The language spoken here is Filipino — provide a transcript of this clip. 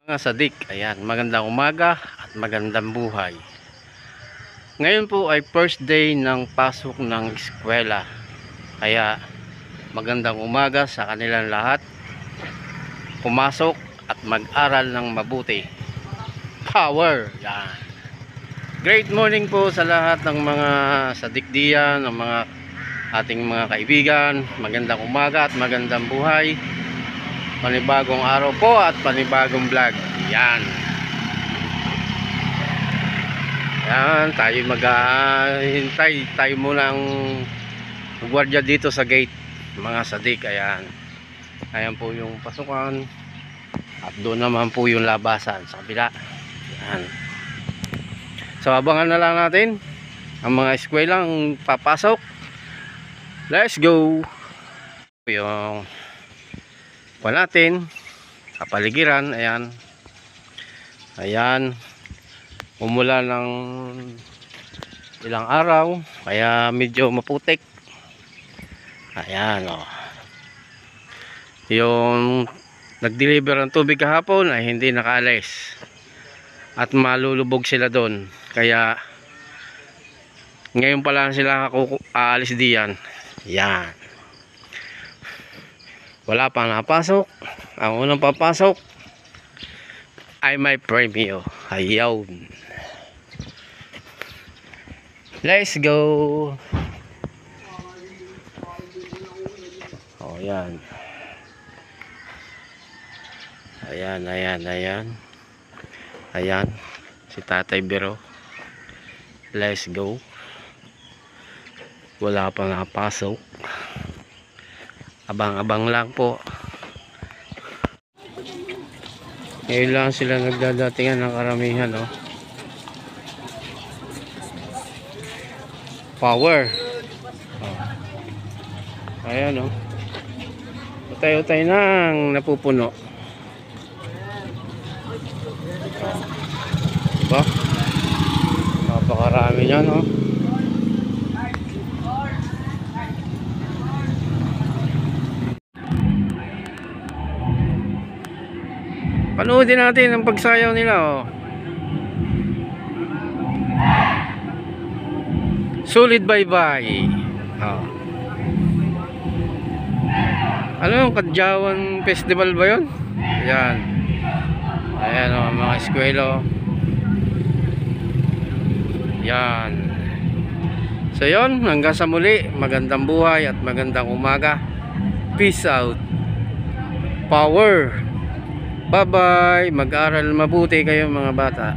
Mga sadik, ayan, magandang umaga at magandang buhay. Ngayon po ay first day ng pasok ng eskwela. Kaya magandang umaga sa kanilang lahat. Pumasok at mag-aral ng mabuti. Power! Yan. Great morning po sa lahat ng mga sadikdiyan, ng mga ating mga kaibigan. Magandang umaga at magandang buhay. Panibagong araw po at panibagong vlog. Yan. Yan, tayo maghahintay. Tayo muna ang gwardiya dito sa gate, mga sadik. Ayan. Ayan po yung pasukan. At doon naman po yung labasan sa kabila. Yan. So abangan na lang natin ang mga eskwelang papasok. Let's go. Yung pa natin kapaligiran, ayan. Ayan, umula ng ilang araw kaya medyo maputik. Ayan, oh. Yung nag-deliver ng tubig kahapon ay hindi nakaalis at malulubog sila doon, kaya ngayon pa lang sila aalis diyan. Yan, wala pang napasok. Ang unang papasok ay may premyo. Ayaw. Let's go. Oh, yan. Ayan, ayan, ayan. Ayan, si Tatay Biro. Let's go. Wala pang napasok. Abang-abang lang po. Ngayon lang sila nagdadatingan ng karamihan, oh. Power. Oh. Ayan, oh. Utay-utay nang napupuno. Oh. Diba? Napakarami yan, oh. Panoodin natin ang pagsayaw nila, oh. Sulit bye-bye. Oh. Ano yung Kadyawan Festival ba yun? Ayan. Ayan, oh, mga eskwelo. Yan. So yun, hanggang sa muli. Magandang buhay at magandang umaga. Peace out. Power. Bye-bye. Mag-aral mabuti kayo mga bata.